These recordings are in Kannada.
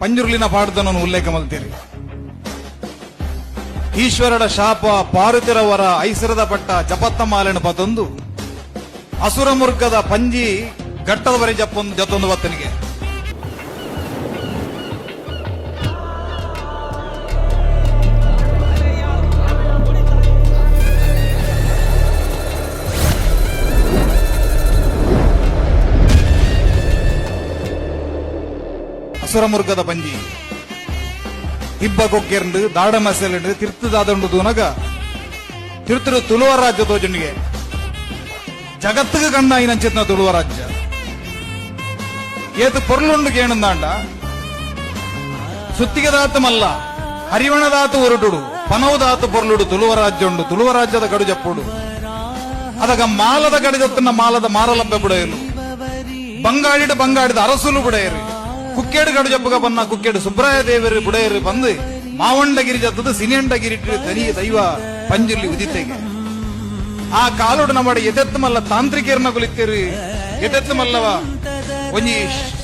ಪಂಜುರ್ಲಿನ ಪಾಡ್ದನನ್ನು ಉಲ್ಲೇಖ ಮಲ್ತೀರಿ. ಈಶ್ವರಡ ಶಾಪ ಪಾರುತಿರವರ ಐಸರದ ಪಟ್ಟ ಜಪತ್ತ ಮಾಲೆನ ಪತೊಂದು ಅಸುರ ಮುರ್ಗದ ಪಂಜಿ ಘಟ್ಟದ ಬರೆ ಜತ್ತೊಂದು ಬತ್ತನಿಗೆ ಅಸುರಮುರ್ಗದ ಪಂಜಿ ಇಬ್ಬ ಕೊಕ್ಕೆರ್ಂಡು ದಾಡ ಮಸೆಲೆಂಡು ತಿರ್ತದಾದಂಡು ತೂನಗ ತಿರ್ತರು ತುಳುವ ರಾಜ್ಯ ತೋಜನಿಗೆ ಜಗತ್ತಿಗೆ ಕಣ್ಣ ಐನಂಚಿತ್ನ ತುಳುವ ರಾಜ್ಯ ಏತು ಪೊರ್ಲುಂಡು ಕೇಣಂದಾಂಡ ಸುತ್ತಿಗೆದಾತು ಮಲ್ಲ ಹರಿವಣದಾತು ಹೊರಟುಡು ಪನವದಾತು ಪೊರ್ಲುಡು ತುಳುವ ರಾಜ್ಯ ಉಂಡು ತುಳುವ ರಾಜ್ಯದ ಕಡು ಜಪ್ಪುಡು ಅದಗ ಮಾಲದ ಕಡಿದತ್ತನ್ನ ಮಾಲದ ಮಾರಲಂಬೆ ಬುಡೆಯಲು ಬಂಗಾಡಿದ ಅರಸುಲು ಬುಡೆಯರು ಕುಕ್ಕೇಡು ಕಡು ಜಪ್ಪುಗ ಬನ್ನ ಕುಕ್ಕೇಡು ಸುಬ್ರಾಯ ದೇವರು ಬುಡೆಯರು ಬಂದು ಮಾವಂಡಗಿರಿ ಜತ್ತದು ಸಿನಿಯಂಡಗಿರಿ ತನಿಯ ದೈವ ಪಂಜುರ್ಲಿ ಉದಿತೆಗೆ ಆ ಕಾಲೋಡು ನಮ್ಮ ಎದೆತ್ತು ಮಲ್ಲ ತಾಂತ್ರಿಕೇರ್ನ ಗುಲಿತ್ತೇರು ಎದೆತ್ತು ಮಲ್ಲವ ಒಂಜಿ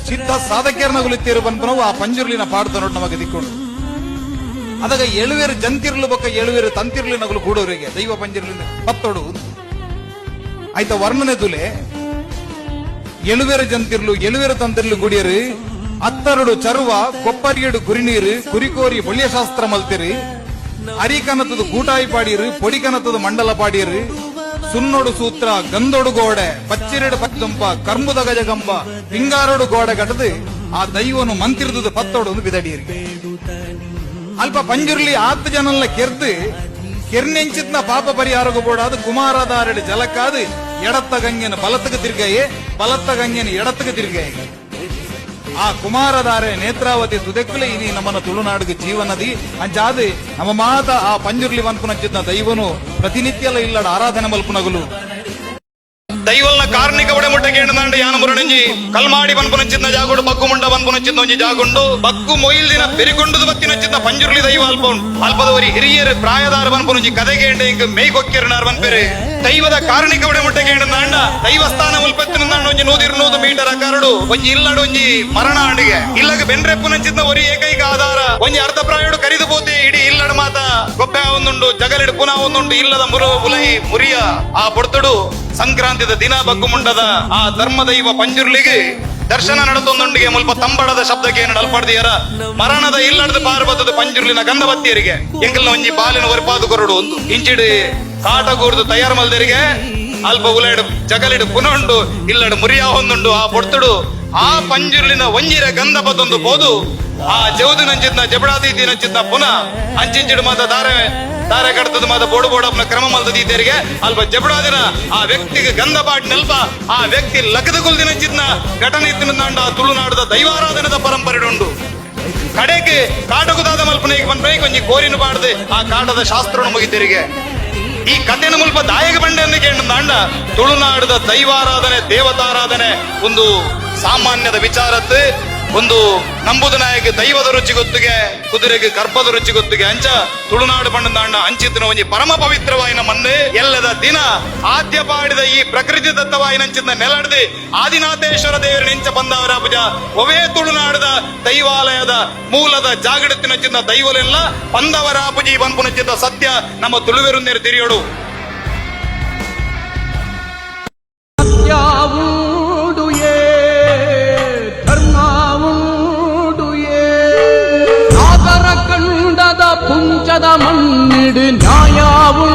ಸಿದ್ಧ ಸಾಧಕೇರ್ನ ಗುಲಿತ್ತೇರು ಬಂದ್ಪನವು ಆ ಪಂಜುರ್ಲಿನ ಪಾಡ್ದ ನೋಡ್ ನಮಗೆ ದಿಕ್ಕೊಂಡು ಅದಾಗ ಎಳುವೇರು ಜಂತಿರ್ಲು ಬೊಕ್ಕ ಎಳುವೇರು ತಂತಿರ್ಲಿ ನಗಲು ಕೂಡೋರಿಗೆ ದೈವ ಪಂಜುರ್ಲಿನ ಪತ್ತೋಡು ಆಯ್ತ ವರ್ಣನೆ ತುಲೆ ಎಳುವೇರು ಜಂತಿರ್ಲು ಎಳುವೇರು ತಂತಿರ್ಲು ಗುಡಿಯರು ಅತ್ತರಡು ಚರುವ ಕೊಪ್ಪರಿಯಡು ಕುರಿನೀರು ಕುರಿಕೋರಿ ಬಳ್ಯಶಾಸ್ತ್ರ ಮಲ್ತಿರು ಅರಿಕನತದು ಕೂಟಾಯಿ ಪಾಡಿಯರು ಪೊಡಿಕನತದು ಮಂಡಲ ಪಾಡಿಯರು ಸುನ್ನೊಡು ಸೂತ್ರ ಗಂದೊಡು ಗೋಡೆ ಪಚ್ಚಿರೆಡು ಪಚ್ಚಂಪ ಕರ್ಮುದ ಗಜಗಂಬ ಪಿಂಗಾರೊಡು ಗೋಡೆ ಕಟ್ಟದು ಆ ದೈವನು ಮಂತಿರ್ದು ಪತ್ತೋಡು ಬಿದಡಿಯರಿಗೆ ಅಲ್ಪ ಪಂಜುರ್ಲಿ 10 ಜನಲ್ಲ ಕೆರ್ದು ಕೆರ್ನೆಂಚಿತ್ನ ಪಾಪ ಪರಿಹಾರಗು ಬೋಡಾದು ಕುಮಾರದಾರಡಿ ಜಲಕ್ಕಾದು ಎಡತ್ತ ಗಂಗೆನ ಬಲತ್ತಗ ತಿರ್ಗಾಯೆ ಬಲತ್ತ ಗಂಗೆನ ಎಡತ್ತಗ ತಿರ್ಗಾಯೆ ಆ ಕುಮಾರಧಾರೆ ನೇತ್ರಾವತಿ ತುದೆಕ್ಕಲೆ ಇನಿ ನಮ್ಮನ ತುಳುನಾಡಿಗೆ ಜೀವನದಿ ಅಂಚಾದು ನಮ್ಮ ಮಾತ ಆ ಪಂಜುರ್ಲಿ ಮನ್ಪುನಂಚಿದ್ನ ದೈವನು ಪ್ರತಿನಿತ್ಯಲ ಇಲ್ಲಡ ಆರಾಧನೆ ಮಲ್ಪುನಗಲು ದೈವಲ್ನ ಕಾರ್ಣಿಕ ಒಡೆಮುಟ್ಟ ಕೇಂದ್ರ ಯಾನ ಮುರಣಂಜಿ ಕಲ್ಮಾಡಿ ಬನ್ಪುನಂಚಿದ್ನ ಜಾಗುಡು ಬಕ್ಕು ಮುಂಡ ಬನ್ಪುನಂಚಿದ್ನ ಒಂಜಿ ಜಾಗುಂಡು ಬಕ್ಕು ಮೊಯಿಲ್ ದಿನ ಬೆರಿಗೊಂಡು ಬತ್ತಿನಂಚಿದ್ನ ಪಂಜುರ್ಲಿ ದೈವ ಅಲ್ಪೌಂಡು ಅಲ್ಪದವರಿ ಹಿರಿಯರು ಪ್ರಾಯದಾರ ಬನ್ಪುನಂಜಿ ಕದೆಗೇಂಡೆ ಇಂಕ ಮೈ ಕೊಕ್ಕಿರನಾರ್ ಬನ್ಪೆರೆ ದೈವದ ಕಾರ್ಣಿಕ ಒಡೆಮುಟ್ಟ ಕೇಂದ್ರ ದೈವಸ್ಥಾನ ಉಲ್ಪತ್ತಿನ ಒಂಜಿ 100 ಮೀಟರ್ ಕರಡು ಒಂಜಿ ಇಲ್ಲಡು ಒಂಜಿ ಮರಣ ಅಂಡಿಗೆ ಇಲ್ಲಗ ಬೆನ್ರೆಪ್ಪುನಂಚಿದ್ನ ಒರಿ ಏಕೈಕ ಆಧಾರ ಒಂಜಿ ಅರ್ಧ ಪ್ರಾಯಡು ಕರಿದು ಪೋತೆ ಇಡೀ ಇಲ್ಲಡ ಮಾತ ಗೊಬ್ಬೆ ಒಂದುಂಡು ಜಗಲಿಡು ಪುನಃ ಒಂದುಂಡು ಇಲ್ಲದ ಮುರು ಬುಲೈ ಮುರಿಯ ಆ ಪೊಡ್ತುಡು ಸಂಕ್ರಾಂತಿದ ದಿನ ಬಗ್ಗು ಮುಂಡದ ಆ ಧರ್ಮದೈವ ಪಂಜುರ್ಲಿಗೆ ದರ್ಶನ ನಡೆತೊಂದೊಂದಿಗೆ ಮುಲ್ಪ ತಂಬಡದ ಶಬ್ದಕ್ಕೆ ನಲ್ಪಡ್ದಿಯರ ಮರಣದ ಇಲ್ಲಡದ ಪಾರ್ವತದ ಪಂಜುರ್ಲಿನ ಗಂಧವತ್ತಿಯರಿಗೆ ಎಂಕಲ್ನ ಒಂಜಿ ಬಾಲಿನ ಒರಿಪಾದು ಕೊರಡು ಒಂದು ಇಂಚಿಡು ಕಾಟಗೂರ್ದು ತಯಾರು ಮಲ್ದರಿಗೆ ಅಲ್ಪ ಉಲೈಡು ಜಗಲಿಡು ಪುನೊಂಡು ಇಲ್ಲಡು ಮುರಿಯ ಹೊಂದುಂಡು ಆ ಪೊಡ್ತುಡು ಆ ಪಂಜುರ್ಲಿನ ಒಂಜಿರ ಗಂಧ ಬತ್ತೊಂದು ಬೋದು ಆ ಜೌದು ನಂಚಿದ್ನ ಜಬಡಾದಿ ನಂಚಿದ್ನ ಪುನಃ ಅಂಚಿಂಚಿಡು ಮಾತ ತಾರೆ ಕಡ್ತದ ಮಾತ ಬೋಡು ಬೋಡಪ್ನ ಕ್ರಮ ಮಲ್ದೀತೆರಿಗೆ ಅಲ್ಪ ಜಬಡಾದಿನ ಆ ವ್ಯಕ್ತಿಗೆ ಗಂಧ ಬಾಡಿ ನೆಲ್ಪ ಆ ವ್ಯಕ್ತಿ ಲಗದ ಗುಲ್ದಿನಂಚಿದ್ನ ಘಟನೆ ಇತ್ತಿನ ತುಳುನಾಡದ ದೈವಾರಾಧನದ ಪರಂಪರೆ ಉಂಡು ಕಡೆಗೆ ಕಾಟಗುದಾದ ಮಲ್ಪನೆಗೆ ಬಂದ್ರೆ ಕೊಂಚ ಕೋರಿನ ಬಾಡದೆ ಆ ಕಾಟದ ಶಾಸ್ತ್ರ ಮುಗಿತೆರಿಗೆ ಈ ಕಥೆನ ಮುಲ್ಪ ದಾಯಕ ಬಂಡೆ ಕೇಂದ್ರ ತುಳುನಾಡದ ದೈವಾರಾಧನೆ ದೇವತಾರಾಧನೆ ಒಂದು ಸಾಮಾನ್ಯದ ವಿಚಾರದ್ದು ಒಂದು ನಂಬುದು ನಾಯಕ ದೈವದ ರುಚಿ ಗೊತ್ತಿಗೆ ಕುದುರೆಗೆ ಗರ್ಭದ ರುಚಿ ಗೊತ್ತಿಗೆ ಅಂಚ ತುಳುನಾಡು ಬಣ್ಣದಾಂಡ ಅಂಚಿತ್ತಿನ ಒಂಜಿ ಪರಮ ಪವಿತ್ರವಾಯಿನ ಮನ್ನೆ ಎಲ್ಲದ ದಿನ ಆದ್ಯ ಪಾಡಿದ ಈ ಪ್ರಕೃತಿ ದತ್ತವಾಯಿನಂಚಿನ ನೆಲಡ್ದು ಆದಿನಾಥೇಶ್ವರ ದೇವರ ನಿಂಚ ಬಂದವರ ಪೂಜ ಒವೇ ತುಳುನಾಡದ ದೈವಾಲಯದ ಮೂಲದ ಜಾಗಡತ್ತಿನಂಚಿನ ದೈವಲೆಲ್ಲ ಬಂದವರ ಪೂಜಿ ಬಂಪುನಂಚಿದ ಸತ್ಯ ನಮ್ಮ ತುಳುವೆರುಂದೇರು ತಿರಿಯೋಡು ಪುಂಚದ ಮಣ್ಣಿಡು ನ್ಯಾಯವು